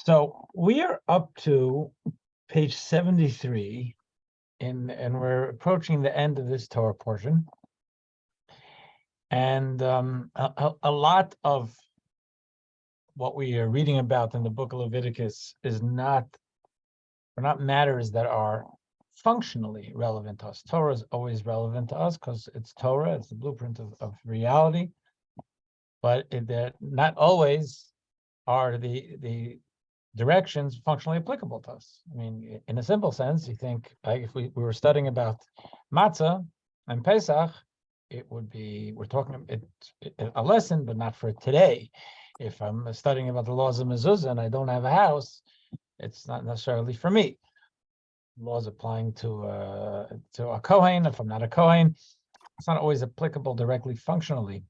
So we are up to page 73, and we're approaching the end of this Torah portion. And a lot of what we are reading about in the book of Leviticus are not matters that are functionally relevant to us. Torah is always relevant to us because it's Torah, it's the blueprint of reality, but they're not always are the directions functionally applicable to us. I mean, in a simple sense, you think like if we were studying about matzah and Pesach, it would be, we're talking a lesson, but not for today. If I'm studying about the laws of mezuzah and I don't have a house, it's not necessarily for me. Laws applying to a Kohen, if I'm not a Kohen, it's not always applicable directly functionally,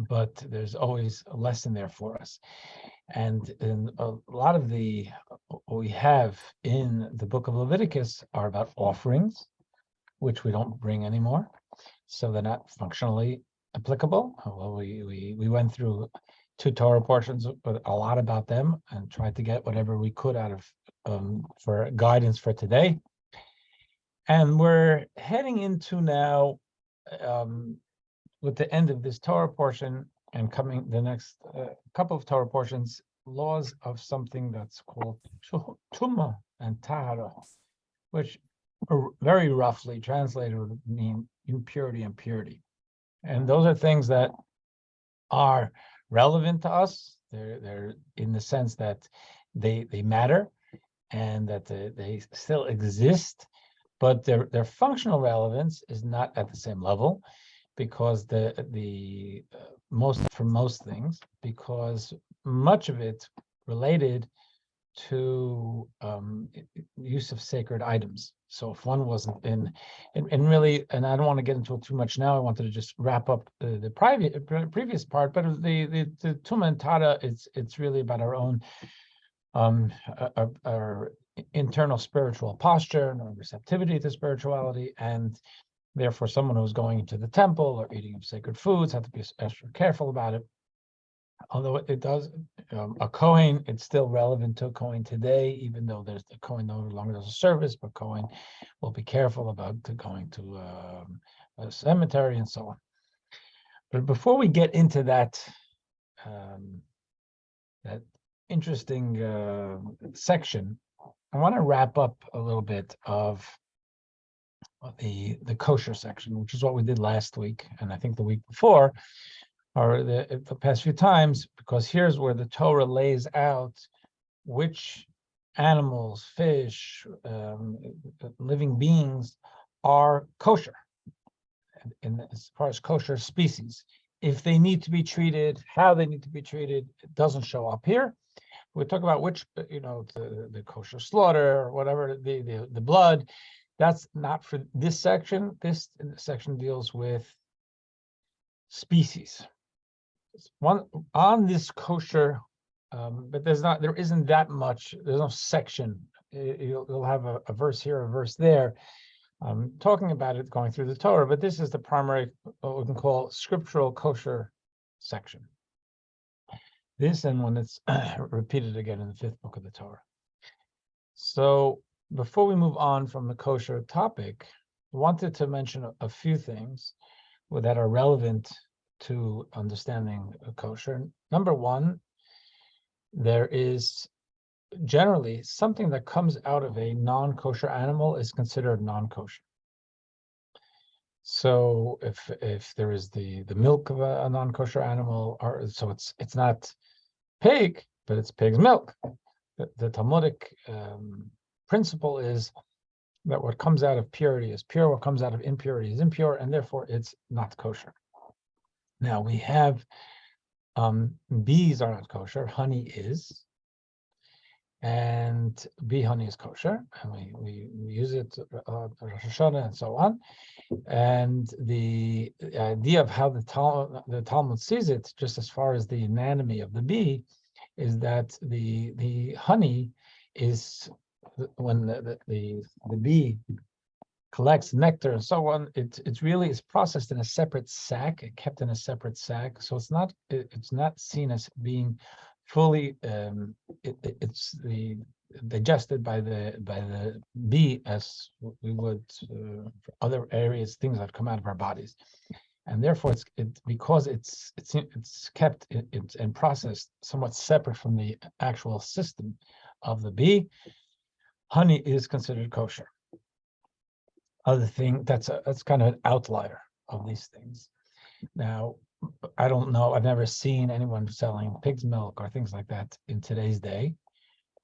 but there's always a lesson there for us. And in a lot of what we have in the book of Leviticus are about offerings, which we don't bring anymore. So they're not functionally applicable. Well, we went through 2 Torah portions with a lot about them and tried to get whatever we could out of for guidance for today. And we're heading into now with the end of this Torah portion and coming the next couple of Torah portions, laws of something that's called Tumah and Tahara, which are very roughly translated would mean impurity and purity. And those are things that are relevant to us. They're in the sense that they matter and that they still exist, but their functional relevance is not at the same level, because most things, because much of it related to use of sacred items. So if one wasn't in really, and I don't want to get into it too much now, I wanted to just wrap up the previous part, but the Tumah and Tara, it's really about our own our internal spiritual posture and our receptivity to spirituality, and therefore someone who's going into the temple or eating of sacred foods have to be extra careful about it. Although it does, a Kohen, it's still relevant to a Kohen today, even though there's the Kohen no longer does a service, but Kohen will be careful about going to a cemetery and so on. But before we get into that interesting section, I want to wrap up a little bit of the kosher section, which is what we did last week, and I think the week before, or the past few times, because here's where the Torah lays out which animals, fish, living beings are kosher, and as far as kosher species. If they need to be treated, how they need to be treated, it doesn't show up here. We talk about which, the kosher slaughter or whatever, the blood. That's not for this section. This section deals with species. One on this kosher, but there isn't that much. There's no section. You'll have a verse here, a verse there, talking about it going through the Torah. But this is the primary, what we can call scriptural kosher section. This, and when it's repeated again in the 5th book of the Torah. So before we move on from the kosher topic, I wanted to mention a few things that are relevant to understanding kosher. Number one, there is generally something that comes out of a non-kosher animal is considered non-kosher. So if there is the milk of a non-kosher animal, or so it's not pig, but it's pig's milk. The Talmudic principle is that what comes out of purity is pure, what comes out of impurity is impure, and therefore it's not kosher. Now we have bees are not kosher, honey is, and bee honey is kosher, and we use it Rosh Hashanah and so on. And the idea of how the Talmud sees it, just as far as the anatomy of the bee, is that the honey is, when the bee collects nectar and so on, it's really is processed in a separate sac, kept in a separate sac. So it's not seen as being fully it's digested by the bee as we would for other areas, things that come out of our bodies, and therefore because it's kept and processed somewhat separate from the actual system of the bee. Honey is considered kosher. Other thing that's kind of an outlier of these things. Now, I don't know. I've never seen anyone selling pig's milk or things like that in today's day,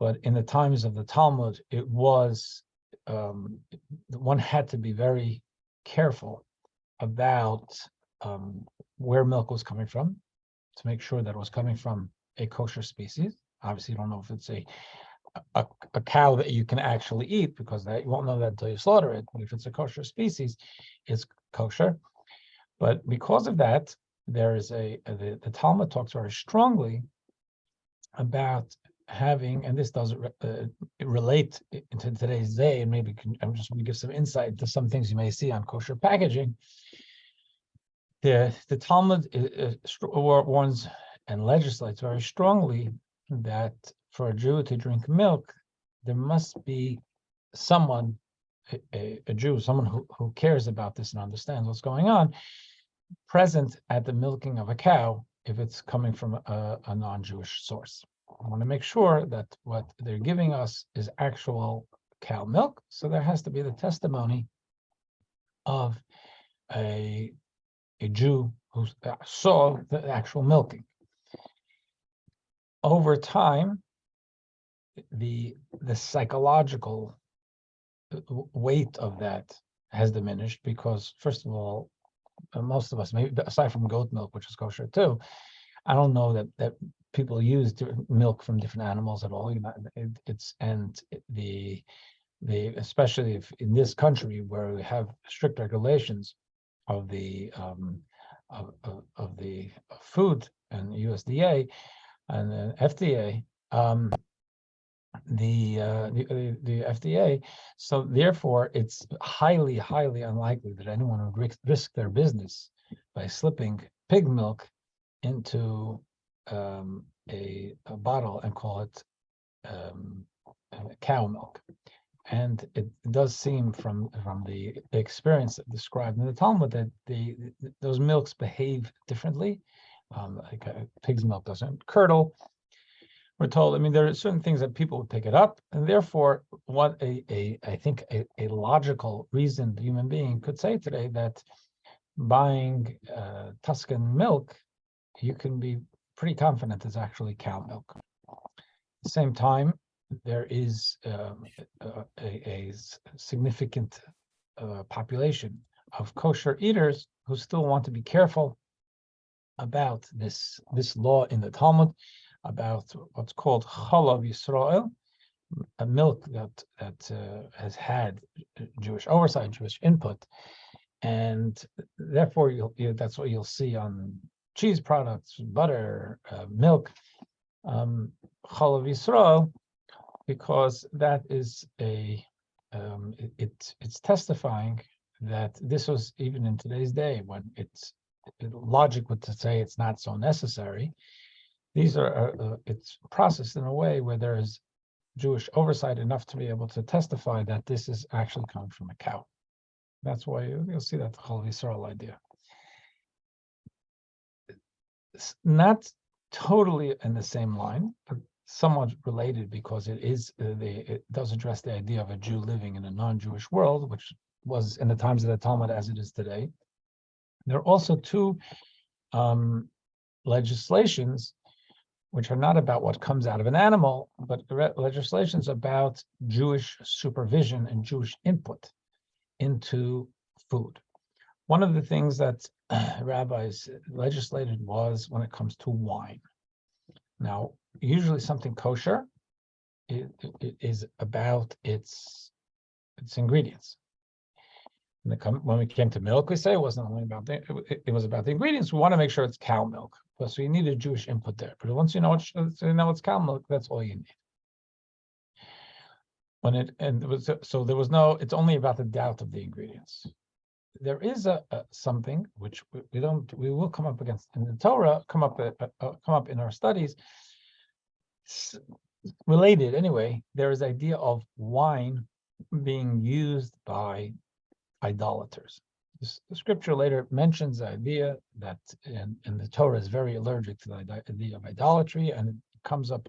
but in the times of the Talmud, it was one had to be very careful about where milk was coming from to make sure that it was coming from a kosher species. Obviously, you don't know if it's a cow that you can actually eat, because that you won't know that until you slaughter it. But if it's a kosher species, it's kosher. But because of that, there is the Talmud talks very strongly about having, and this doesn't relate into today's day, and maybe I'm just going to give some insight to some things you may see on kosher packaging. The Talmud warns and legislates very strongly that for a Jew to drink milk, there must be someone, a Jew, someone who cares about this and understands what's going on, present at the milking of a cow if it's coming from a non-Jewish source. I want to make sure that what they're giving us is actual cow milk, so there has to be the testimony of a Jew who saw the actual milking. Over time, the psychological weight of that has diminished because, first of all, most of us, maybe aside from goat milk, which is kosher too, I don't know that people use milk from different animals at all. You know, especially if in this country where we have strict regulations of the food and USDA and FDA. The FDA. So therefore, it's highly, highly unlikely that anyone would risk their business by slipping pig milk into a bottle and call it cow milk. And it does seem from the experience described in the Talmud that those milks behave differently. Like pig's milk doesn't curdle. We're told, I mean, there are certain things that people would pick it up, and therefore, what I think a logical reasoned human being could say today that buying Tuscan milk, you can be pretty confident is actually cow milk. At the same time, there is a significant population of kosher eaters who still want to be careful about this law in the Talmud, about what's called Chalav Yisrael, a milk that has had Jewish oversight, Jewish input, and therefore that's what you'll see on cheese products, butter, milk, Chalav Yisrael, because that is it's testifying that this was even in today's day when logic would say it's not so necessary. These are it's processed in a way where there is Jewish oversight enough to be able to testify that this is actually coming from a cow. That's why you'll see that whole Yisrael idea. It's not totally in the same line, but somewhat related because it does address the idea of a Jew living in a non-Jewish world, which was in the times of the Talmud as it is today. There are also two legislations which are not about what comes out of an animal, but legislations about Jewish supervision and Jewish input into food. One of the things that rabbis legislated was when it comes to wine. Now, usually something kosher is about its ingredients. When we came to milk, we say it wasn't only about it was about the ingredients. We want to make sure it's cow milk. So you need a Jewish input there. But once you know it's cow milk, that's all you need. There was no. It's only about the doubt of the ingredients. There is something which we will come up against in the Torah, come up in our studies, Related anyway, there is the idea of wine being used by idolaters. The scripture later mentions the idea that, and the Torah is very allergic to the idea of idolatry, and it comes up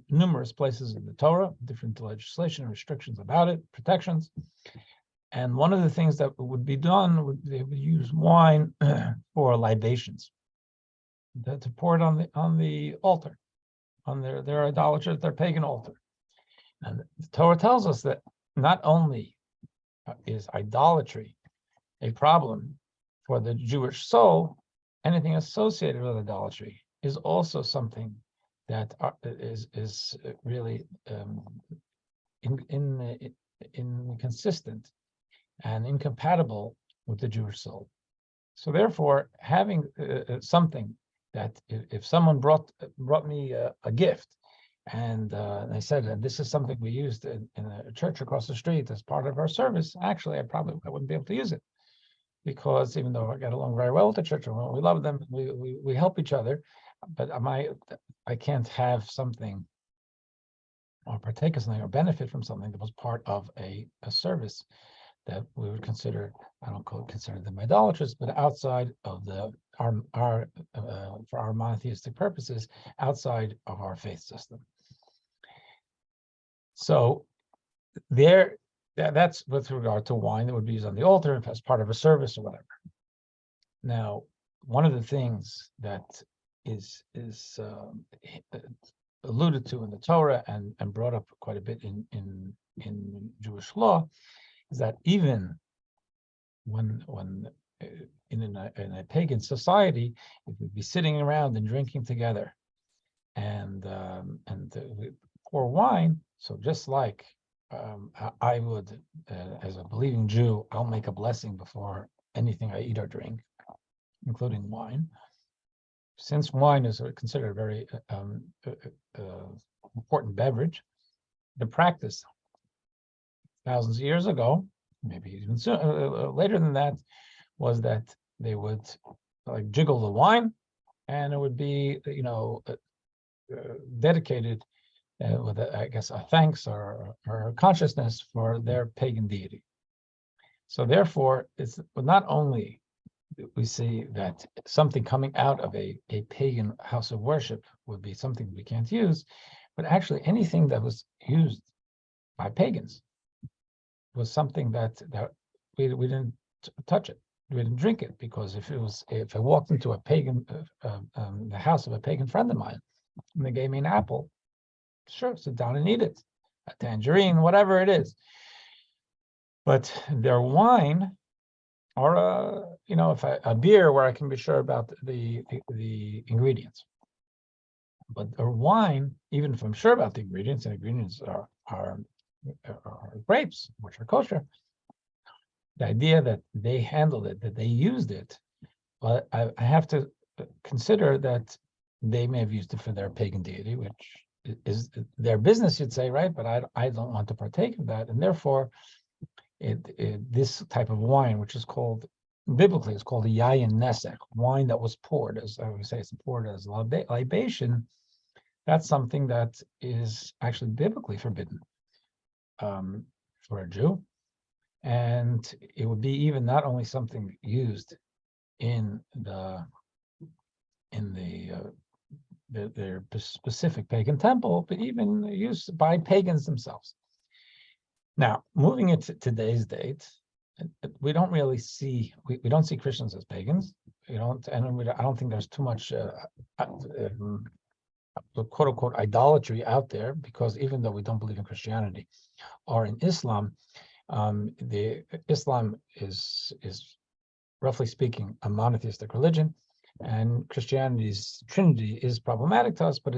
numerous places in the Torah, different legislation and restrictions about it, protections. And one of the things that would be done, they would use wine for libations, to pour it on the altar, on their idolaters, their pagan altar. And the Torah tells us that not only is idolatry a problem for the Jewish soul, anything associated with idolatry is also something that is really inconsistent and incompatible with the Jewish soul. So therefore, having something that if someone brought me a gift, and they said that this is something we used in a church across the street as part of our service, actually, I wouldn't be able to use it, because even though I get along very well with the church and we love them, we help each other, but I can't have something or partake of something or benefit from something that was part of a service that we would consider, I don't consider them idolaters, but outside of for our monotheistic purposes, outside of our faith system. So that's with regard to wine that would be used on the altar as part of a service or whatever. Now, one of the things that is alluded to in the Torah and brought up quite a bit in Jewish law is that even when in a pagan society, if we'd be sitting around and drinking together and pour wine, so just like I would, as a believing Jew, I'll make a blessing before anything I eat or drink, including wine. Since wine is considered a very important beverage, the practice thousands of years ago, maybe even later than that, was that they would like jiggle the wine, and it would be dedicated with a thanks or a consciousness for their pagan deity. So therefore, it's not only we see that something coming out of a pagan house of worship would be something we can't use, but actually anything that was used by pagans was something that we didn't touch it. We didn't drink it, because if I walked into a pagan the house of a pagan friend of mine and they gave me an apple, sure, sit down and eat it, a tangerine, whatever it is. But their wine, or if a beer where I can be sure about the ingredients, but a wine, even if I'm sure about the ingredients, and ingredients are grapes, which are kosher, the idea that they handled it, that they used it, well, I have to consider that they may have used it for their pagan deity, which is their business, you'd say, right? But I don't want to partake of that, and therefore, this type of wine, which is called biblically, it's called a yayin nesek, wine that was poured, as I would say, it's poured as libation. That's something that is actually biblically forbidden for a Jew, and it would be even not only something used in their specific pagan temple, but even used by pagans themselves. Now, moving into today's date, we don't really see we don't see Christians as pagans. I don't think there's too much quote unquote idolatry out there, because even though we don't believe in Christianity or in Islam, the Islam is roughly speaking a monotheistic religion, and Christianity's Trinity is problematic to us, but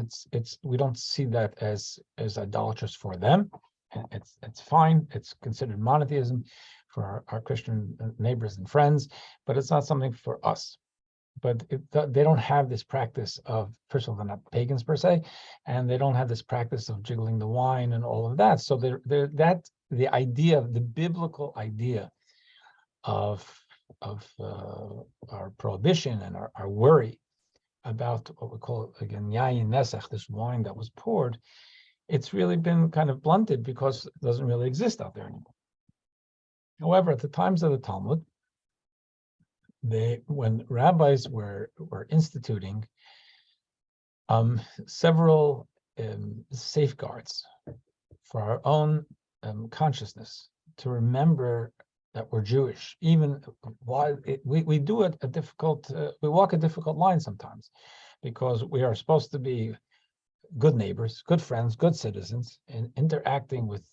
we don't see that as idolatrous for them. It's fine. It's considered monotheism for our Christian neighbors and friends, but it's not something for us. But they don't have this practice of, first of all, they're not pagans per se, and they don't have this practice of jiggling the wine and all of that. So the idea, the biblical idea of our prohibition and our worry about what we call, again, yayin nesach, this wine that was poured, it's really been kind of blunted because it doesn't really exist out there anymore. However, at the times of the Talmud, when rabbis were instituting several safeguards for our own consciousness, to remember that we're Jewish, even while we do it we walk a difficult line sometimes, because we are supposed to be good neighbors, good friends, good citizens, and interacting with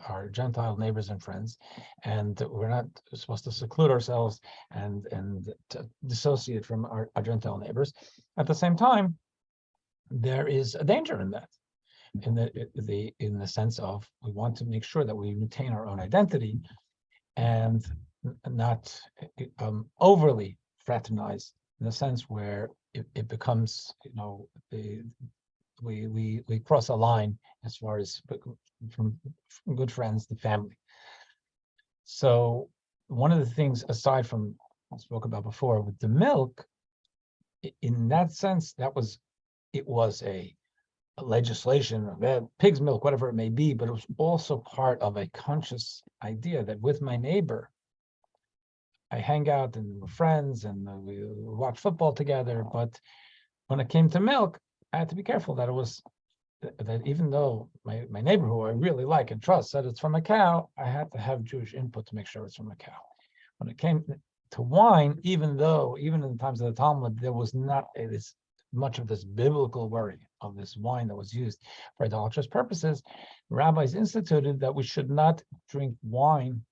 our Gentile neighbors and friends, and we're not supposed to seclude ourselves and to dissociate from our Gentile neighbors. At the same time, there is a danger in that, in the sense of we want to make sure that we retain our own identity and not overly fraternize, in the sense where it becomes, we cross a line as far as from good friends to family. So one of the things, aside from I spoke about before with the milk, in that sense, it was a legislation of pig's milk, whatever it may be, but it was also part of a conscious idea that with my neighbor, I hang out and we're friends and we watch football together. But when it came to milk, I had to be careful that even though my neighbor, who I really like and trust, said it's from a cow, I had to have Jewish input to make sure it's from a cow. When it came to wine, even in the times of the Talmud, there was not much of this biblical worry of this wine that was used for idolatrous purposes. Rabbis instituted that we should not drink wine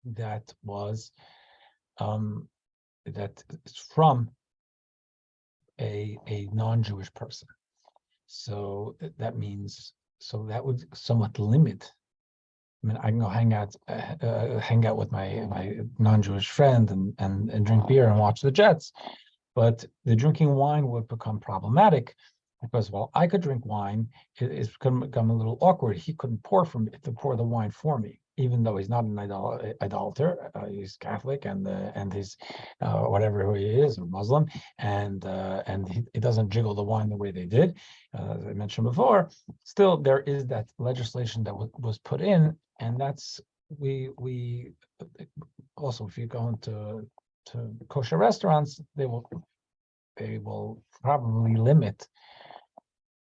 that was that is from a non-Jewish person. So that means, so that would somewhat limit. I mean, I can go hang out with my non-Jewish friend and drink beer and watch the Jets, but the drinking wine would become problematic because while I could drink wine, it's going to become a little awkward. He couldn't pour the wine for me, even though he's not an idolater. He's Catholic and he's whatever he is, a Muslim, and he doesn't jiggle the wine the way they did, as I mentioned before. Still, there is that legislation that was put in, and that's we also, if you go into kosher restaurants, they will probably limit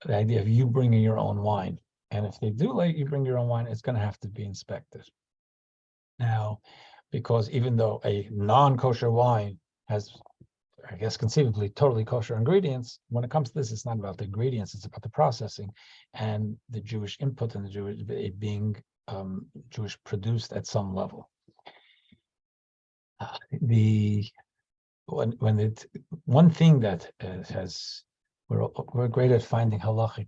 the idea of you bringing your own wine. And if they do let you bring your own wine, it's going to have to be inspected. Now, because even though a non-kosher wine has, I guess, conceivably totally kosher ingredients, when it comes to this, it's not about the ingredients, it's about the processing and the Jewish input and it being Jewish produced at some level. One thing that we're great at finding halachic,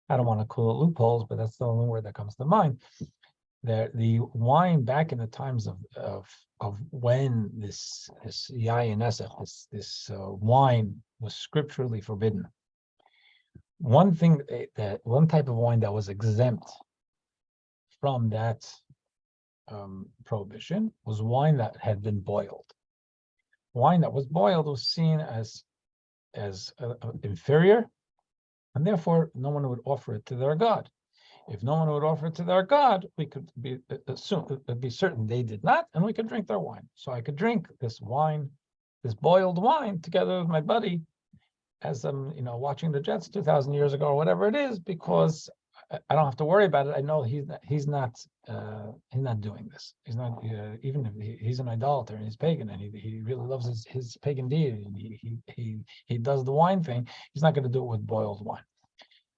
I don't want to call it loopholes, but that's the only word that comes to mind. That the wine back in the times of when this yayin nesach, this wine was scripturally forbidden. One type of wine that was exempt from that prohibition was wine that had been boiled. Wine that was boiled was seen as inferior, and therefore no one would offer it to their god. If no one would offer it to their god, we could be certain they did not, and we could drink their wine. So I could drink this wine, this boiled wine, together with my buddy, as I'm watching the Jets 2,000 years ago or whatever it is, because I don't have to worry about it. I know he's not doing this. He's not, even if he's an idolater and he's pagan and he really loves his pagan deity and he does the wine thing. He's not going to do it with boiled wine.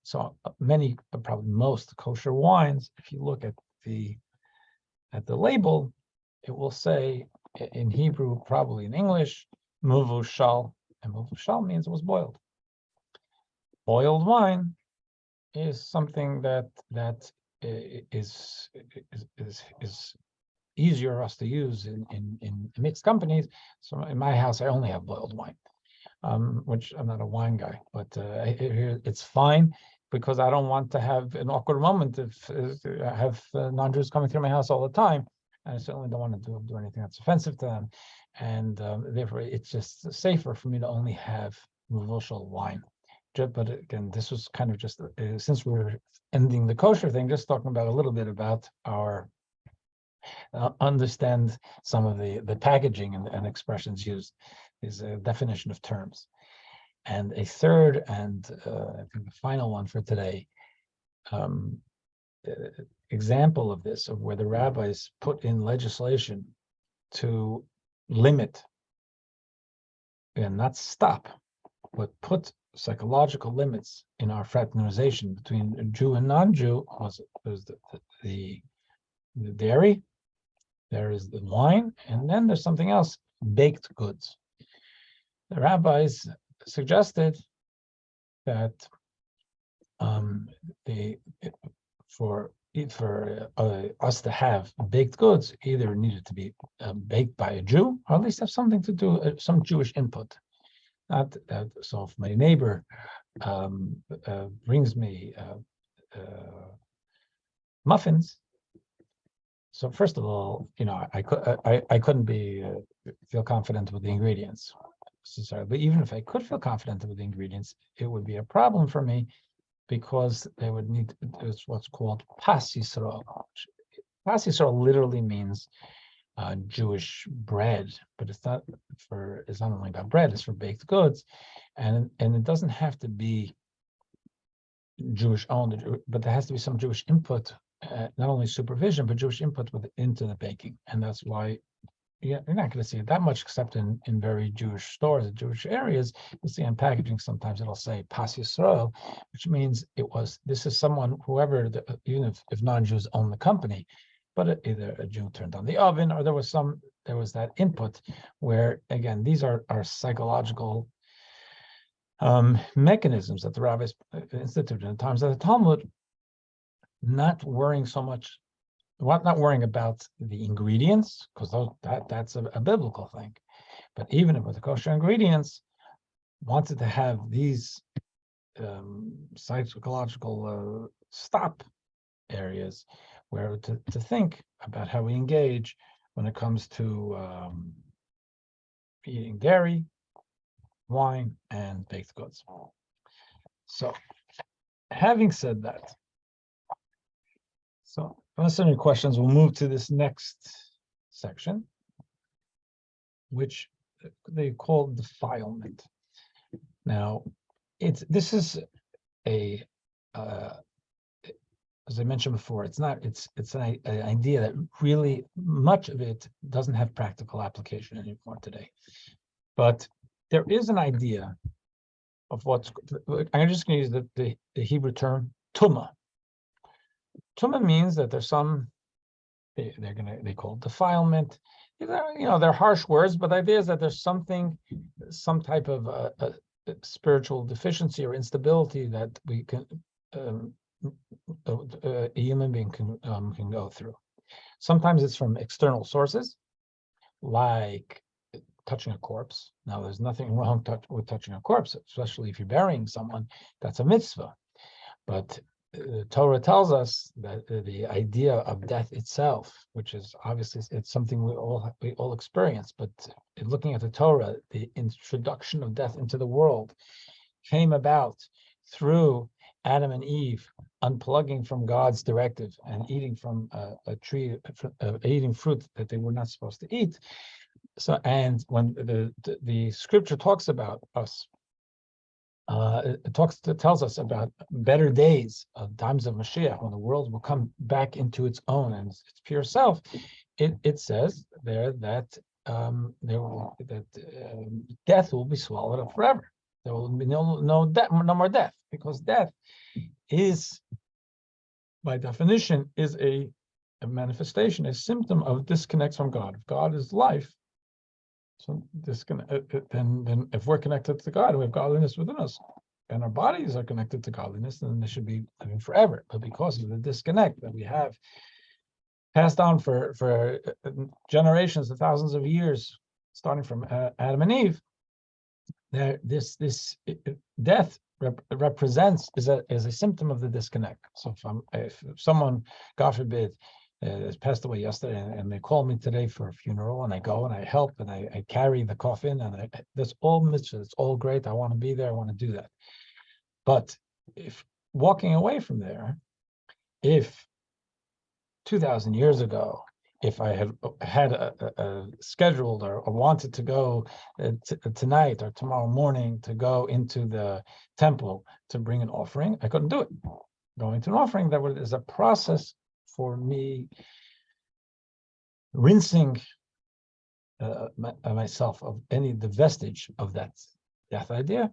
So many, probably most kosher wines, if you look at the label, it will say in Hebrew, probably in English, muvushal, and muvushal means it was boiled. Boiled wine is something that is easier for us to use in mixed companies. So in my house, I only have boiled wine, which I'm not a wine guy, but it's fine because I don't want to have an awkward moment if I have non-Jews coming through my house all the time. And I certainly don't want to do anything that's offensive to them. and therefore it's just safer for me to only have mevushal wine. But again, this was kind of just since we're ending the kosher thing, just talking about a little bit about our understand some of the packaging and expressions used, is a definition of terms. And a third and I think the final one for today, example of this, of where the rabbis put in legislation to limit and not stop, but put psychological limits in our fraternization between Jew and non-Jew. There's the dairy, there is the wine, and then there's something else, baked goods. The rabbis suggested that for us to have baked goods, either needed to be baked by a Jew, or at least have something to do, some Jewish input. Not that, so if my neighbor brings me muffins, so first of all, I couldn't feel confident with the ingredients. Sorry, but even if I could feel confident with the ingredients, it would be a problem for me, because they would need what's called pas Yisrael. Pas Yisrael literally means Jewish bread, but it's not only about bread, it's for baked goods, and it doesn't have to be Jewish owned, but there has to be some Jewish input, not only supervision, but Jewish input into the baking. And that's why you're not going to see it that much, except in very Jewish stores, in Jewish areas. You'll see on packaging sometimes it'll say Pas Yisrael, which means this is someone, whoever, even if non-Jews own the company, but either a Jew turned on the oven, or there was that input where, again, these are psychological mechanisms that the rabbis instituted in times of the Talmud, not worrying about the ingredients, because that's a biblical thing. But even with the kosher ingredients, wanted to have these psychological stop areas where to think about how we engage when it comes to eating dairy, wine, and baked goods. So, having said that, so unless there are any questions, we'll move to this next section, which they call defilement. Now, this is as I mentioned before, it's an idea that really much of it doesn't have practical application anymore today. But there is an idea of I'm just going to use the Hebrew term tumah. Tumah means that there's they call it defilement. They're harsh words, but the idea is that there's some type of a spiritual deficiency or instability that we can a human being can go through. Sometimes it's from external sources, like touching a corpse. Now, there's nothing wrong with touching a corpse, especially if you're burying someone. That's a mitzvah. But the Torah tells us that the idea of death itself, which is obviously it's something we all experience, but looking at the Torah, the introduction of death into the world came about through Adam and Eve unplugging from God's directive and eating from a tree, eating fruit that they were not supposed to eat. So, and when the scripture talks about us, it tells us about better days of times of Mashiach, when the world will come back into its own and its pure self. It says there that death will be swallowed up forever. There will be no more death, because death is, by definition, is a manifestation, a symptom of disconnect from God. If God is life, so then if we're connected to God, we have godliness within us, and our bodies are connected to godliness, then they should be living forever. But because of the disconnect that we have passed on for generations and thousands of years, starting from Adam and Eve, this death represents is a symptom of the disconnect. So if someone, God forbid, passed away yesterday, and they called me today for a funeral, and I go and I help and I carry the coffin, and that's all mitzvah. It's all great. I want to be there. I want to do that. But if walking away from there, if 2,000 years ago, if I had a scheduled or wanted to go tonight or tomorrow morning to go into the temple to bring an offering, I couldn't do it. Going to an offering, is a process for me rinsing myself of the vestige of that death idea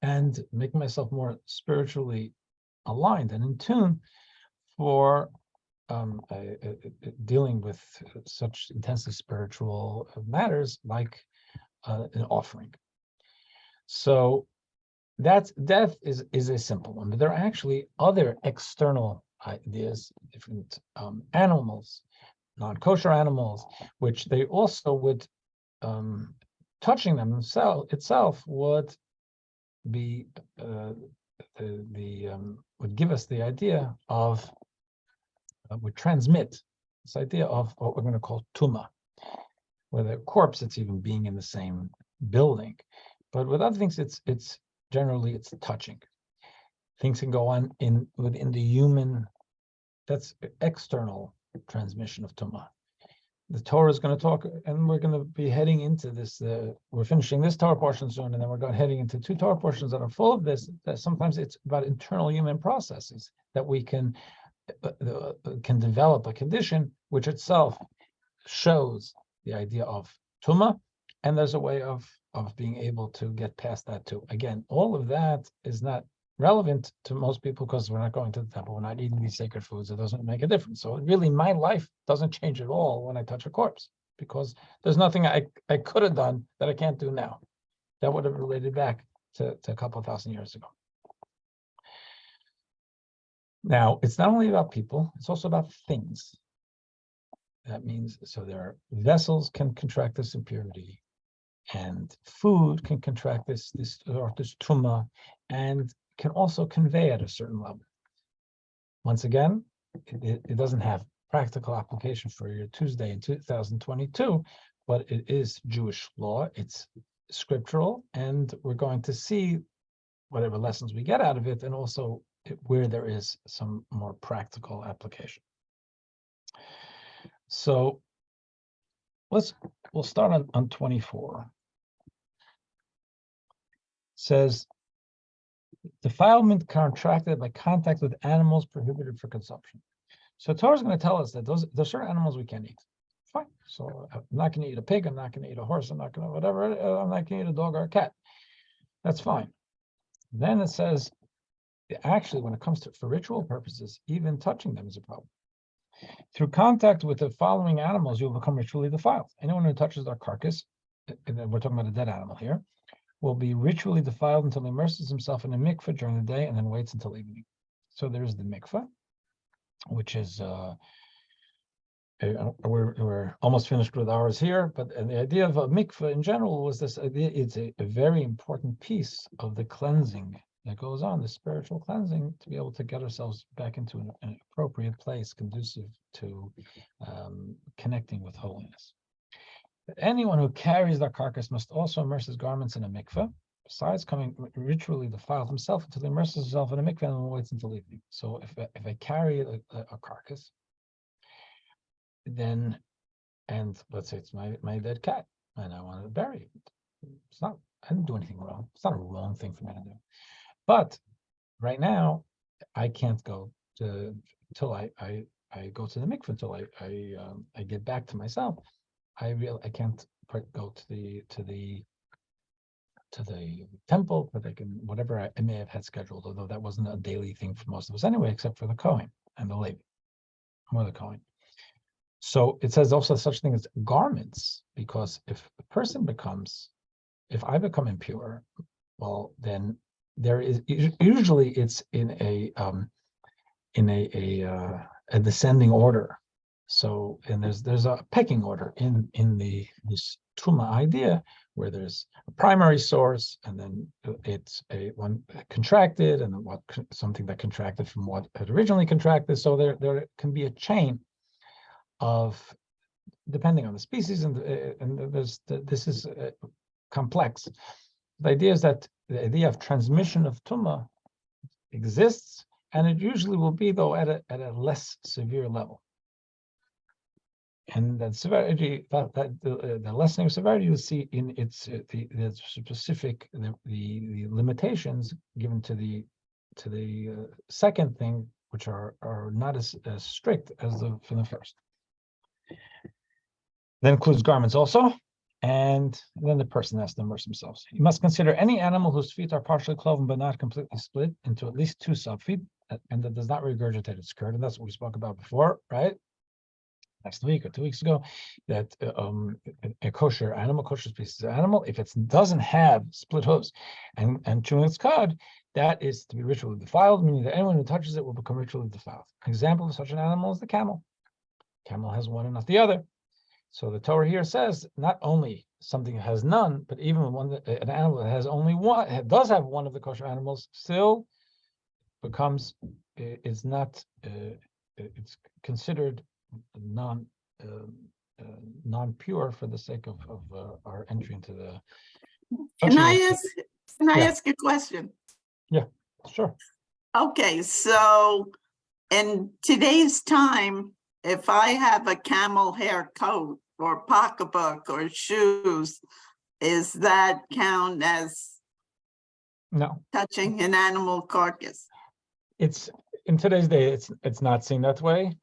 and making myself more spiritually aligned and in tune for dealing with such intensely spiritual matters like an offering. So that's death is a simple one, but there are actually other external ideas, different animals, non-kosher animals, which they also would touching them itself would be would give us the idea of would transmit this idea of what we're going to call tuma, where the corpse, it's even being in the same building, but with other things, it's generally touching. Things can go on within the human. That's external transmission of tuma. The Torah is going to talk, and we're going to be heading into this. We're finishing this Torah portion soon, and then we're heading into 2 Torah portions that are full of this. That sometimes it's about internal human processes that we can develop a condition which itself shows the idea of tuma, and there's a way of being able to get past that too. Again, all of that is not relevant to most people because we're not going to the temple, we're not eating these sacred foods. It doesn't make a difference. So really, my life doesn't change at all when I touch a corpse, because there's nothing I could have done that I can't do now. That would have related back to a couple of thousand years ago. Now, it's not only about people, it's also about things. That means, so their vessels can contract this impurity, and food can contract this tuma, and can also convey at a certain level. Once again, it doesn't have practical application for your Tuesday in 2022, but it is Jewish law, it's scriptural, and we're going to see whatever lessons we get out of it, and also where there is some more practical application. So we'll start on 24. It says, defilement contracted by contact with animals prohibited for consumption. So Torah is going to tell us that there's certain animals we can't eat. Fine. So I'm not going to eat a pig, I'm not going to eat a horse, I'm not going to whatever, I'm not going to eat a dog or a cat. That's fine. Then it says, actually, when it comes to for ritual purposes, even touching them is a problem. Through contact with the following animals, you'll become ritually defiled. Anyone who touches their carcass, and then we're talking about a dead animal here, will be ritually defiled until he immerses himself in a mikveh during the day and then waits until evening. So there's the mikveh, which is we're almost finished with ours here, but the idea of a mikveh in general was this idea. It's a very important piece of the cleansing that goes on, the spiritual cleansing, to be able to get ourselves back into an appropriate place conducive to connecting with holiness. Anyone who carries their carcass must also immerse his garments in a mikveh, besides coming ritually defiled himself until he immerses himself in a mikveh and waits until evening. So if I carry a carcass, then, and let's say it's my dead cat, and I want to bury it, I didn't do anything wrong. It's not a wrong thing for me to do. But right now, I can't go until I go to the mikveh, until I get back to myself. I can't go to the temple, but I can, whatever I may have had scheduled, although that wasn't a daily thing for most of us anyway, except for the Kohen and the Levi, or the Kohen. So it says also such thing as garments, because if I become impure, well, then there is usually it's in a descending order. So, and there's a pecking order in this tuma idea, where there's a primary source, and then it's one contracted, and then something that contracted from what had originally contracted. So there can be a chain of, depending on the species, and this is complex. The idea is that the idea of transmission of tumah exists, and it usually will be, though, at a less severe level. And that severity, the lessening of severity, you see in its the specific the limitations given to the second thing, which are not as strict as from the first. That includes garments also, and then the person has to immerse themselves. You must consider any animal whose feet are partially cloven but not completely split into at least 2 subfeet, and that does not regurgitate its skirt. And that's what we spoke about before, right? Next week or 2 weeks ago, that a kosher animal, kosher species of animal, if it doesn't have split hooves and chewing its cud, that is to be ritually defiled, meaning that anyone who touches it will become ritually defiled. An example of such an animal is the camel. Camel has one and not the other. So the Torah here says not only something that has none, but even an animal that has only one, does have one of the kosher animals, still becomes, it's considered non-pure for the sake of our entry into the. Can I ask a question? Yeah, sure. Okay, so in today's time, if I have a camel hair coat or pocketbook or shoes, is that count as No, touching an animal carcass? it's in today's day, it's not seen that way.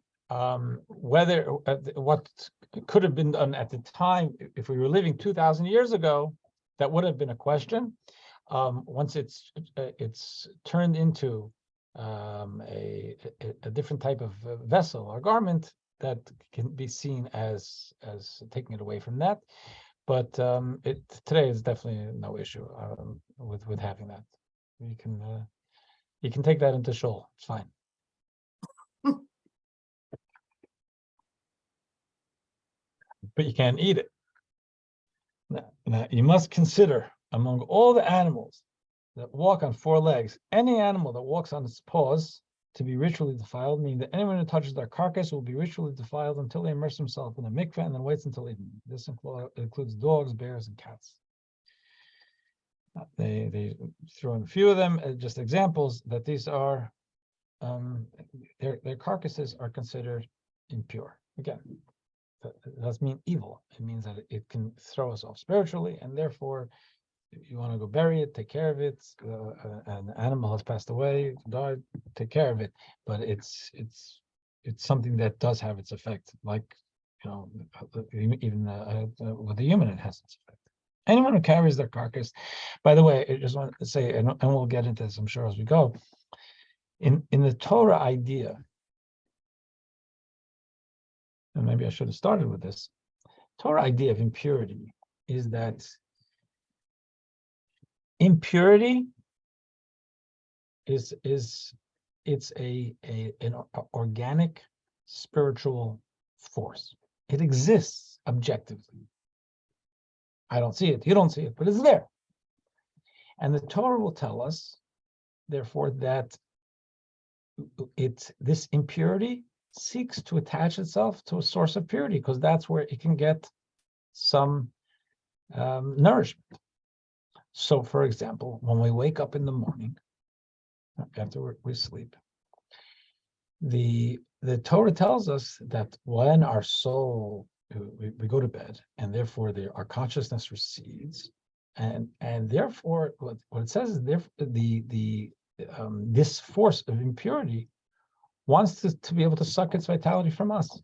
Whether what could have been done at the time, if we were living 2,000 years ago, that would have been a question. Once it's turned into a different type of vessel or garment, that can be seen as taking it away from that. But today is definitely no issue with having that. You can take that into shul. It's fine. But you can't eat it. Now, you must consider among all the animals that walk on 4 legs, any animal that walks on its paws to be ritually defiled, meaning that anyone who touches their carcass will be ritually defiled until they immerse themselves in a mikveh and then waits until evening. This includes dogs, bears, and cats. They throw in a few of them as just examples that these are their carcasses are considered impure. Again, it doesn't mean evil. It means that it can throw us off spiritually, and therefore, if you want to go bury it, take care of it. An animal has passed away, died, take care of it. But it's something that does have its effect. Like, even with the human, it has its effect. Anyone who carries their carcass, by the way, I just want to say, and we'll get into this, I'm sure, as we go. In the Torah idea, and maybe I should have started with this, Torah idea of impurity is that impurity is an organic spiritual force. It exists objectively. I don't see it, you don't see it, but it's there. And the Torah will tell us, therefore, that this impurity seeks to attach itself to a source of purity, because that's where it can get some nourishment. So, for example, when we wake up in the morning, after we sleep, the Torah tells us that when our soul, we go to bed, and therefore our consciousness recedes, and therefore what it says is this force of impurity wants to be able to suck its vitality from us.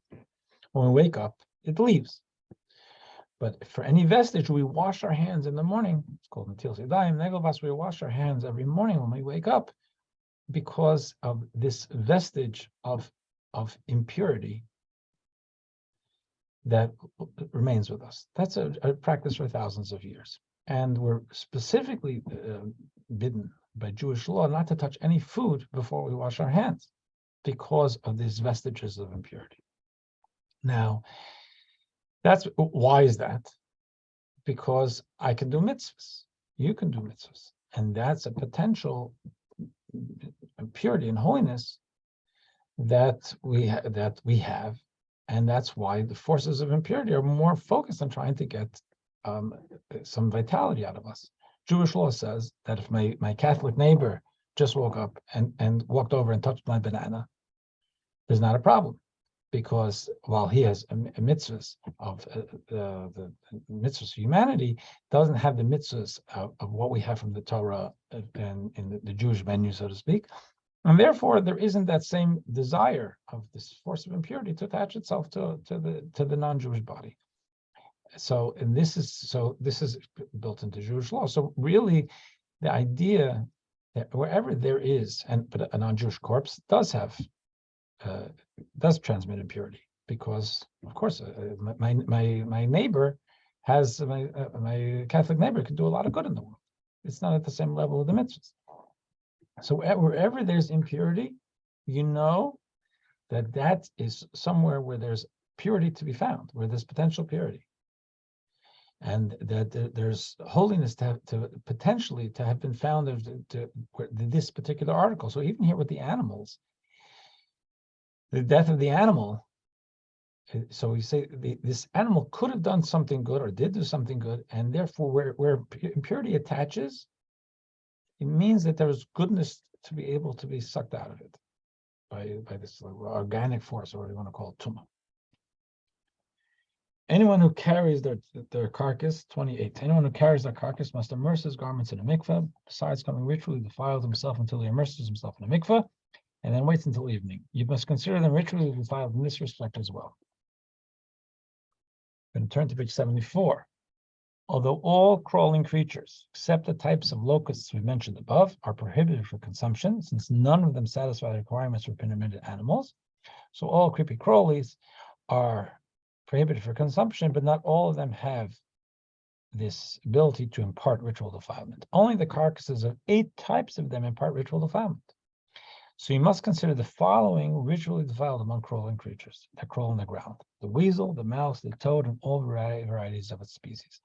When we wake up, it leaves. But for any vestige, we wash our hands in the morning. It's called Natil Yadayim, Negelvas. We wash our hands every morning when we wake up, because of this vestige of impurity that remains with us. That's a practice for thousands of years. And we're specifically bidden by Jewish law not to touch any food before we wash our hands, because of these vestiges of impurity. Now, why is that? Because I can do mitzvahs, you can do mitzvahs, and that's a potential purity and holiness that we have, And that's why the forces of impurity are more focused on trying to get some vitality out of us. Jewish law says that if my Catholic neighbor just woke up and walked over and touched my banana, there's not a problem, because while he has a mitzvahs of the mitzvahs of humanity, doesn't have the mitzvahs of what we have from the Torah and in the Jewish menu, so to speak. And therefore, there isn't that same desire of this force of impurity to attach itself to the non-Jewish body. So, and this is built into Jewish law. So, really, the idea that wherever there is, but a non-Jewish corpse does transmit impurity, because, of course, my neighbor has my Catholic neighbor can do a lot of good in the world. It's not at the same level of the mitzvahs. So wherever there's impurity, you know that is somewhere where there's purity to be found, where there's potential purity, and that there's holiness to potentially to have been found to this particular article. So even here with the animals, the death of the animal. So we say this animal could have done something good or did do something good, and therefore where impurity attaches, it means that there's goodness to be able to be sucked out of it by this organic force, or what you want to call it, tumah. Anyone who carries their carcass, 28. Anyone who carries their carcass must immerse his garments in a mikveh, besides coming ritually defiled himself until he immerses himself in a mikveh, and then waits until evening. You must consider them ritually defiled in this respect as well. I'm going to turn to page 74. Although all crawling creatures, except the types of locusts we mentioned above, are prohibited for consumption, since none of them satisfy the requirements for permitted animals, so all creepy crawlies are prohibited for consumption, but not all of them have this ability to impart ritual defilement. Only the carcasses of 8 types of them impart ritual defilement. So you must consider the following ritually defiled among crawling creatures that crawl on the ground: the weasel, the mouse, the toad, and all varieties of its species.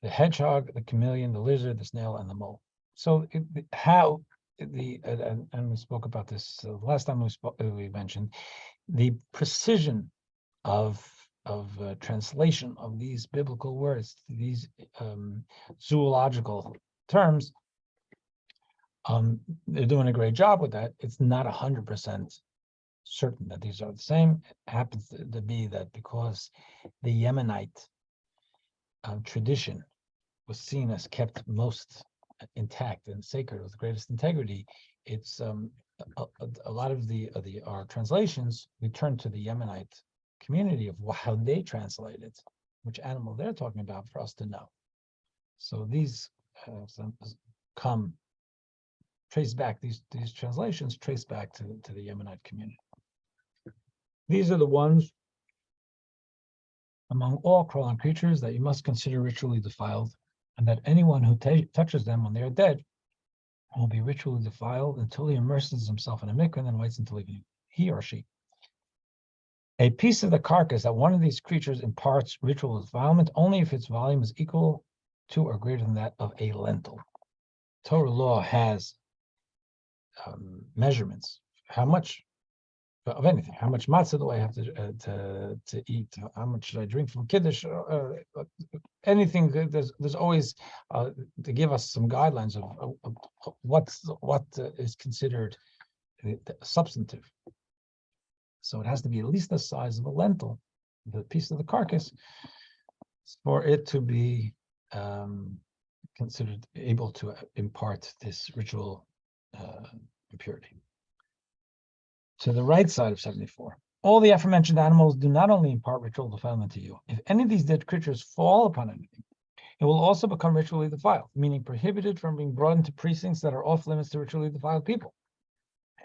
The hedgehog, the chameleon, the lizard, the snail, and the mole. So and we spoke about this last time we mentioned the precision of translation of these biblical words, these zoological terms. They're doing a great job with that. It's not 100% certain that these are the same. It happens to be that because the Yemenite tradition was seen as kept most intact and sacred with the greatest integrity, it's a lot of our translations, we turn to the Yemenite community of how they translate it, which animal they're talking about, for us to know. So these trace back, these translations trace back to the Yemenite community. These are the ones among all crawling creatures that you must consider ritually defiled, and that anyone who touches them when they are dead will be ritually defiled until he immerses himself in a mikveh and then waits until evening, he or she. A piece of the carcass that one of these creatures imparts ritual defilement only if its volume is equal to or greater than that of a lentil. Torah law has measurements. How much of anything? How much matzah do I have to eat? How much should I drink from kiddush? Anything. There's always to give us some guidelines of what is considered substantive. So it has to be at least the size of a lentil, the piece of the carcass, for it to be considered able to impart this ritual impurity. To the right side of 74, all the aforementioned animals do not only impart ritual defilement to you. If any of these dead creatures fall upon anything, it will also become ritually defiled, meaning prohibited from being brought into precincts that are off limits to ritually defiled people,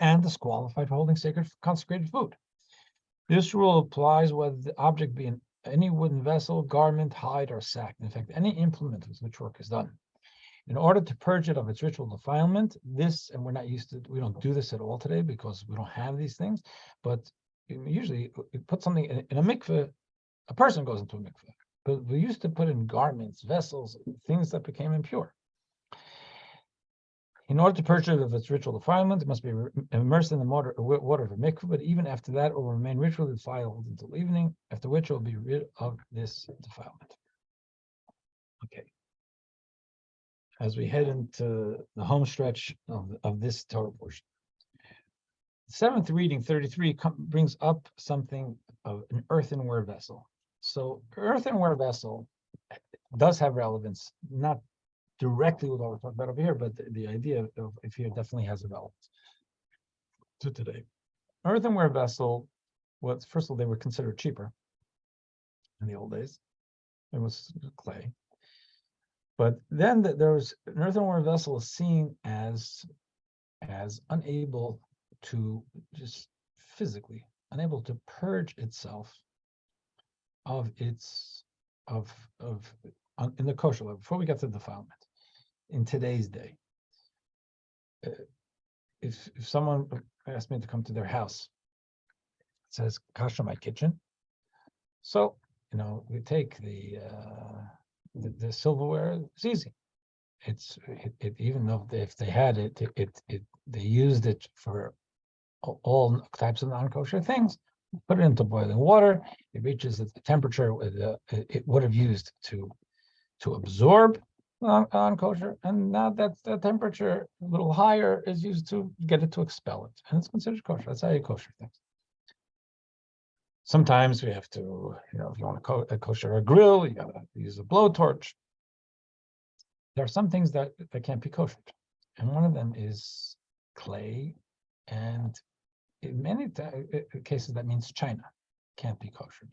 and disqualified for holding sacred consecrated food. This rule applies whether the object be in any wooden vessel, garment, hide, or sack. In fact, any implement with which work is done. In order to purge it of its ritual defilement, and we don't do this at all today because we don't have these things, but usually you put something in a mikveh, a person goes into a mikveh, but we used to put in garments, vessels, things that became impure. In order to purge it of its ritual defilement, it must be immersed in the water of a mikveh, but even after that, it will remain ritually defiled until evening, after which it will be rid of this defilement. Okay. As we head into the home stretch of this Torah portion. The seventh reading, 33, brings up something of an earthenware vessel. So earthenware vessel does have relevance, not directly with what we're talking about over here, but the idea of if here definitely has a relevance to today. Earthenware vessel was, first of all, they were considered cheaper in the old days. It was clay. But then there was an earthenware vessel seen as unable to, just physically unable to purge itself of its in the kosher level. Before we get to defilement, in today's day, if someone asked me to come to their house, it says kasher my kitchen. So we take the silverware. It's easy. It's even though if they had it, they used it for all types of non-kosher things. Put it into boiling water. It reaches the temperature it would have used to absorb non-kosher, and now that's the temperature a little higher is used to get it to expel it, and it's considered kosher. That's how you kosher things. Sometimes we have to, if you want to kosher a grill, you gotta use a blowtorch. There are some things that can't be koshered, and one of them is clay, and in many cases that means China can't be koshered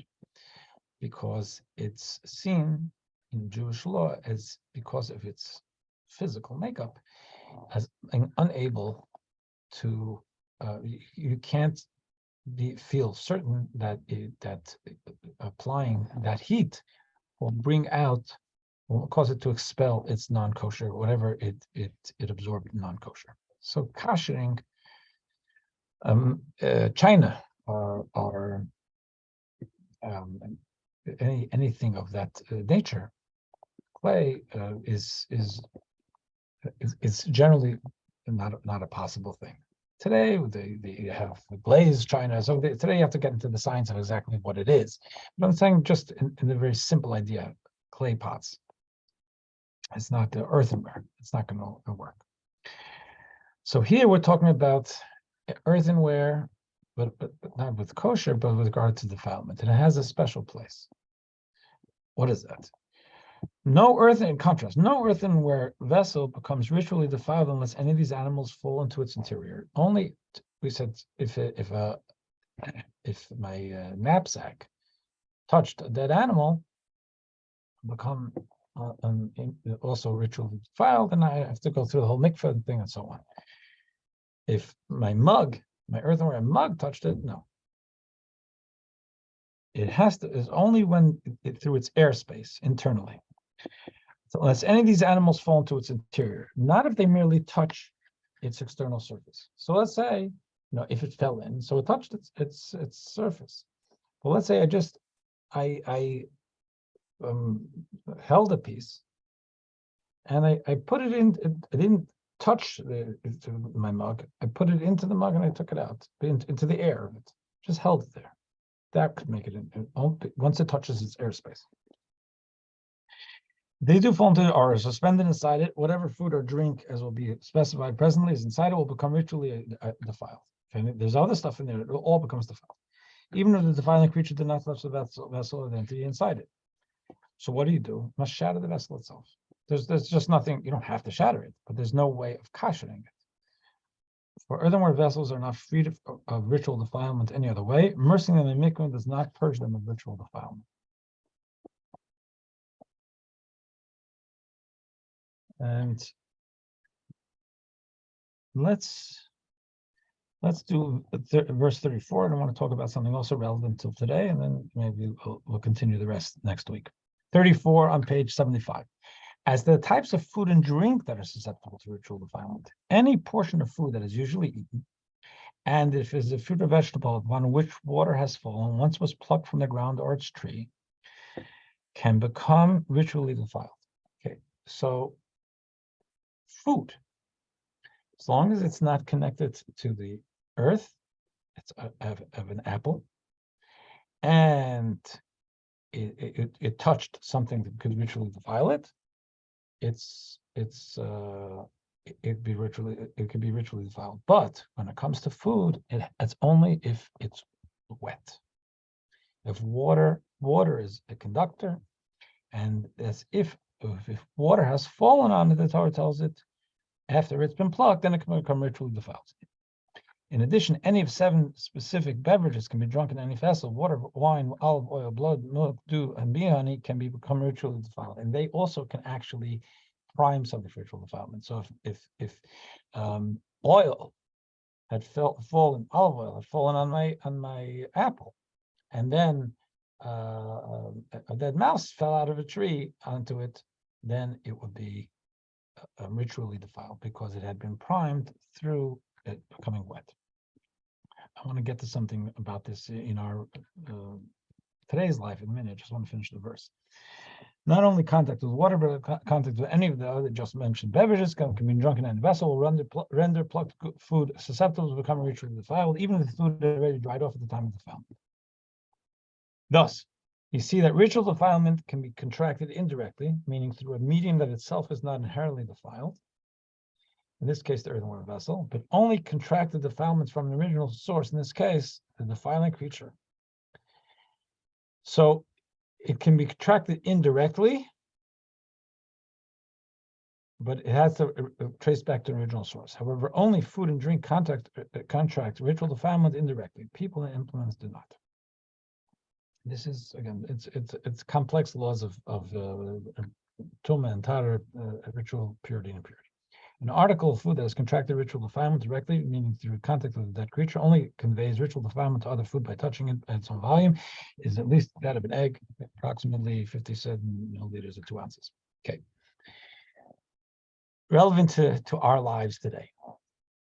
because it's seen in Jewish law as, because of its physical makeup, as unable to, you can't feel certain that applying that heat will cause it to expel its non-kosher, whatever it absorbed non-kosher. So koshering China or anything of that nature, clay is generally not a possible thing. Today they have glazed China, so today you have to get into the science of exactly what it is. But I'm saying just in the very simple idea, clay pots. It's not the earthenware. It's not going to work. So here we're talking about earthenware, but not with kosher, but with regard to defilement, and it has a special place. What is that? In contrast, no earthenware vessel becomes ritually defiled unless any of these animals fall into its interior. Only, we said, if my knapsack touched a dead animal, become also ritually defiled, and I have to go through the whole mikveh thing and so on. If my earthenware mug touched it, no. It has to, is only when through its airspace internally. So unless any of these animals fall into its interior, not if they merely touch its external surface. So let's say, if it fell in, so it touched its surface. Well, let's say I held a piece, and I put it in. I didn't touch my mug. I put it into the mug and I took it out into the air of it. Just held it there. That could make it once it touches its airspace. They do fall into or suspended inside it. Whatever food or drink, as will be specified presently, is inside it will become ritually defiled. Okay? There's other stuff in there; it all becomes defiled. Even if the defiling creature did not touch the vessel or the entity inside it. So what do? You must shatter the vessel itself. There's just nothing. You don't have to shatter it, but there's no way of koshering it. For earthenware vessels are not free of ritual defilement any other way. Immersing them in mikvah does not purge them of ritual defilement. And let's do verse 34. And I want to talk about something also relevant till today, and then maybe we'll continue the rest next week. 34 on page 75. As the types of food and drink that are susceptible to ritual defilement, any portion of food that is usually eaten, and if it is a fruit or vegetable upon which water has fallen, once was plucked from the ground or its tree, can become ritually defiled. Okay, so food. As long as it's not connected to the earth, it's of an apple, and it touched something that could ritually defile it. It could be ritually defiled. But when it comes to food, it's only if it's wet. If water is a conductor, and as if water has fallen on it, the Torah tells it, after it's been plucked, then it can become ritually defiled. In addition, any of 7 specific beverages can be drunk in any vessel. Water, wine, olive oil, blood, milk, dew, and bee honey can become ritually defiled, and they also can actually prime subject for ritual defilement. So if oil had fallen, olive oil had fallen on my apple, and then a dead mouse fell out of a tree onto it, then it would be ritually defiled because it had been primed through it becoming wet. I want to get to something about this in our today's life in a minute. I just want to finish the verse. Not only contact with water, but contact with any of the other just mentioned beverages can be drunk in any vessel, will render plucked food susceptible to becoming ritually defiled, even if the food is already dried off at the time of defilement. Thus, you see that ritual defilement can be contracted indirectly, meaning through a medium that itself is not inherently defiled, in this case, the earthenware vessel, but only contracted defilements from the original source, in this case, the defiling creature. So it can be contracted indirectly, but it has to trace back to the original source. However, only food and drink contract ritual defilement indirectly. People and implements do not. This is, again, it's complex laws of Tumah and Tara, ritual purity and impurity. An article of food that has contracted ritual defilement directly, meaning through contact with that creature, only conveys ritual defilement to other food by touching it at its own volume, is at least that of an egg, approximately 57 milliliters or 2 ounces. Okay. Relevant to our lives today.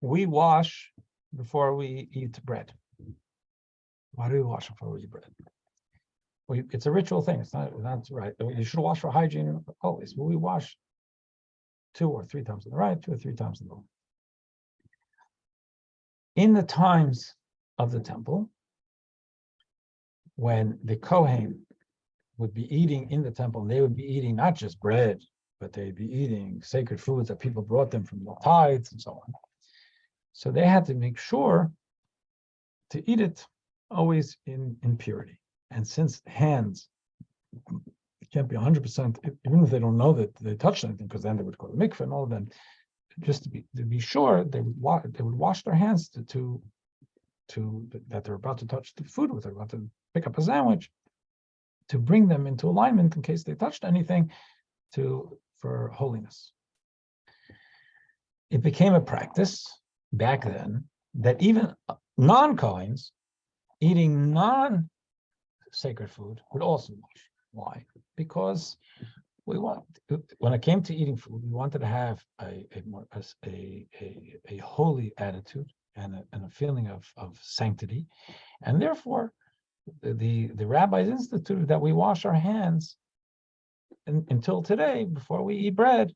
We wash before we eat bread. Why do we wash before we eat bread? It's a ritual thing. It's not right. You should wash for hygiene always. But we wash 2 or 3 times in the right, 2 or 3 times in the left. In the times of the temple, when the Kohen would be eating in the temple, and they would be eating not just bread, but they'd be eating sacred foods that people brought them from the tithes and so on. So they had to make sure to eat it always in purity. And since hands can't be 100%, even if they don't know that they touched anything, because then they would go to the mikveh and all of them. Just to be sure, they would wash their hands to that they're about to touch the food with. They're about to pick up a sandwich, to bring them into alignment in case they touched anything, for holiness. It became a practice back then that even non-Kohens eating non-sacred food would also wash. Why? Because when it came to eating food, we wanted to have a holy attitude and a feeling of sanctity, and therefore the rabbis instituted that we wash our hands until today before we eat bread,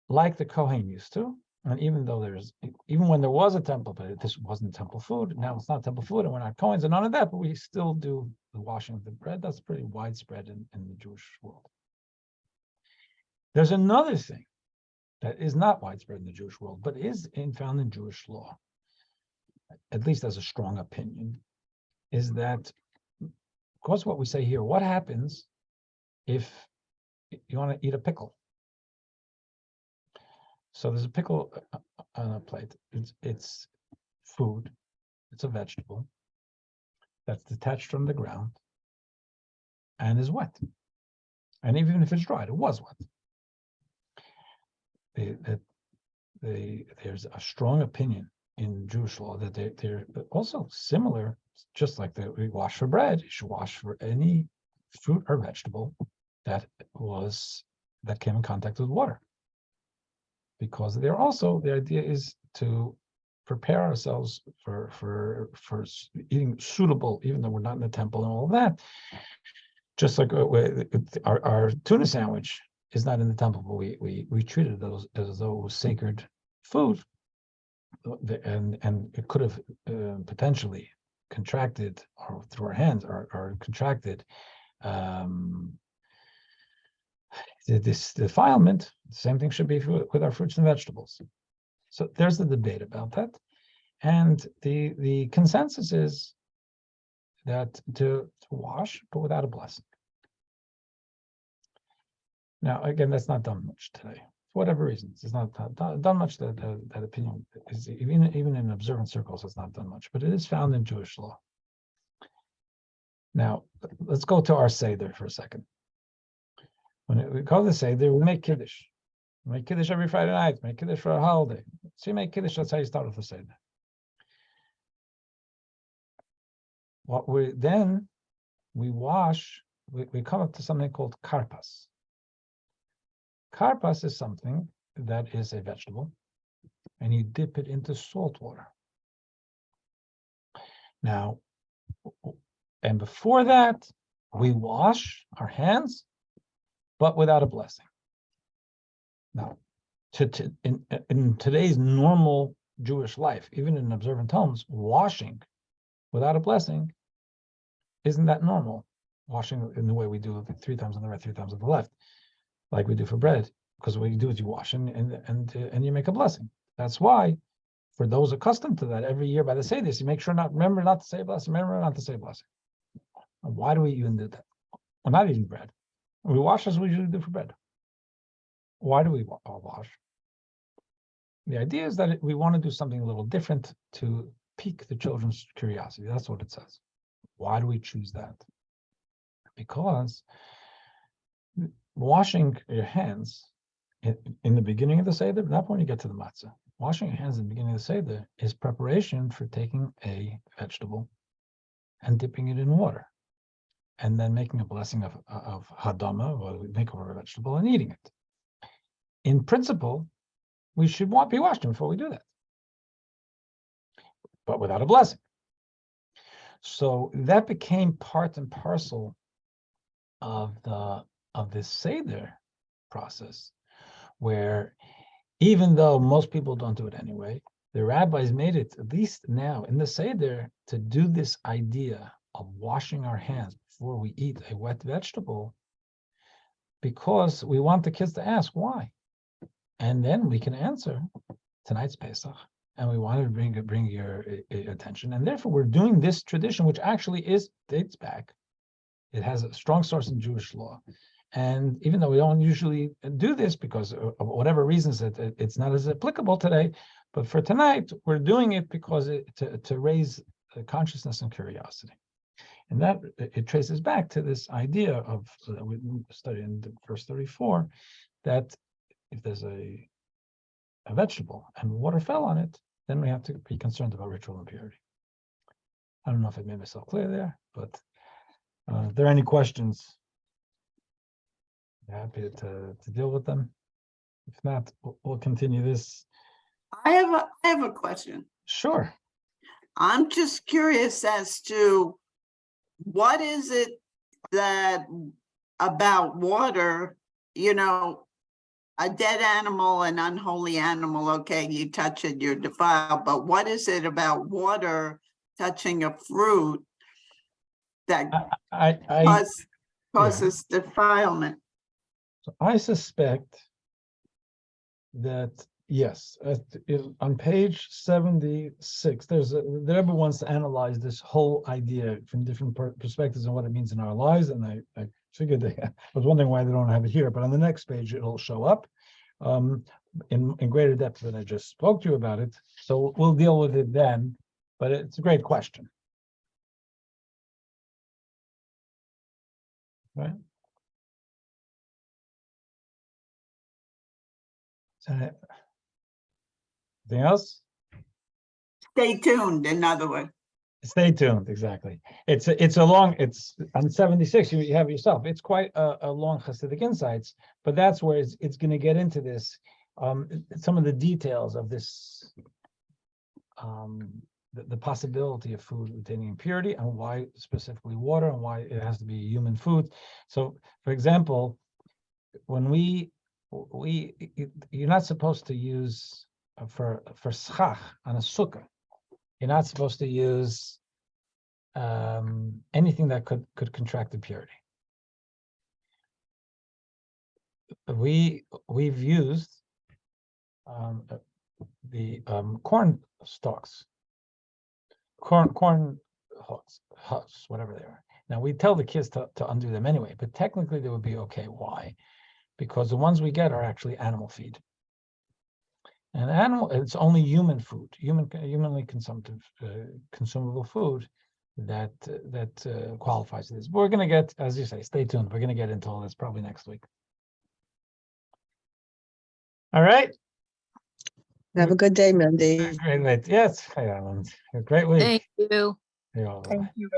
like the Kohen used to. And even when there was a temple, but this wasn't temple food, now it's not temple food, and we're not Kohens and none of that, but we still do the washing of the bread. That's pretty widespread in the Jewish world. There's another thing that is not widespread in the Jewish world, but is found in Jewish law, at least as a strong opinion, is that, of course, what we say here, what happens if you want to eat a pickle? So there's a pickle on a plate. It's food. It's a vegetable that's detached from the ground and is wet. And even if it's dried, it was wet. There's a strong opinion in Jewish law that they're also similar, just like we wash for bread. You should wash for any fruit or vegetable that came in contact with water. Because they're also, the idea is to prepare ourselves for eating suitable, even though we're not in the temple and all of that. Just like our tuna sandwich is not in the temple, but we treated those as though it was sacred food, and it could have potentially contracted, or through our hands, or contracted this defilement. The same thing should be with our fruits and vegetables. So there's the debate about that, and the consensus is that to wash, but without a blessing. Now, again, that's not done much today. For whatever reasons, it's not done much. That opinion is even in observant circles, it's not done much, but it is found in Jewish law. Now, let's go to our Seder for a second. When we call the Seder, we make Kiddush. We make Kiddush every Friday night, make Kiddush for a holiday. So you make Kiddush, that's how you start with the Seder. We wash, we come up to something called karpas. Karpas is something that is a vegetable, and you dip it into salt water. Now, and before that, we wash our hands, but without a blessing. Now, in today's normal Jewish life, even in observant homes, washing without a blessing isn't that normal. Washing in the way we do 3 times on the right, 3 times on the left, like we do for bread, because what you do is you wash and you make a blessing. That's why, for those accustomed to that, every year by the Seder, you make sure remember not to say blessing, remember not to say blessing. And why do we even do that? We're not eating bread. We wash as we usually do for bread. Why do we wash? The idea is that we want to do something a little different to pique the children's curiosity. That's what it says. Why do we choose that? Because washing your hands in the beginning of the Seder, not when you get to the matzah, washing your hands in the beginning of the Seder is preparation for taking a vegetable and dipping it in water, and then making a blessing of hadama, or make over a vegetable, and eating it. In principle, we should be washing before we do that, but without a blessing. So that became part and parcel of this Seder process, where even though most people don't do it anyway, the rabbis made it, at least now in the Seder, to do this idea of washing our hands before we eat a wet vegetable, because we want the kids to ask why. And then we can answer, tonight's Pesach, and we wanted to bring your attention. And therefore, we're doing this tradition, which actually dates back. It has a strong source in Jewish law. And even though we don't usually do this because of whatever reasons, it's not as applicable today, but for tonight, we're doing it because to raise consciousness and curiosity. And that it traces back to this idea of, that we studied in verse 34, that if there's a vegetable and water fell on it, then we have to be concerned about ritual impurity. I don't know if I made myself clear there, but if there are any questions, I'm happy to deal with them. If not, we'll continue this. I have a question. Sure. I'm just curious as to what is it that about water, a dead animal, an unholy animal, okay, you touch it, you're defiled, but what is it about water touching a fruit that causes defilement? So I suspect that, yes, on page 76, the Rebbe wants to analyze this whole idea from different perspectives and what it means in our lives. And I figured I was wondering why they don't have it here, but on the next page, it'll show up in greater depth than I just spoke to you about it. So we'll deal with it then, but it's a great question. Right? So, anything else? Stay tuned, in other words. Stay tuned, exactly. It's on 76, you have yourself. It's quite a long Hasidic insights, but that's where it's going to get into this, some of the details of this, the possibility of food containing impurity, and why specifically water, and why it has to be human food. So, for example, when you're not supposed to use schach on a sukkah, you're not supposed to use anything that could contract impurity. We've used the corn stalks, corn husks, whatever they are. Now we tell the kids to undo them anyway, but technically they would be okay. Why? Because the ones we get are actually animal feed. And it's only human food, humanly consumable food that qualifies for this. But we're going to get, as you say, stay tuned. We're going to get into all this probably next week. All right. Have a good day, Mendy. Great week. Yes. A great week. Thank you. You're all Thank you.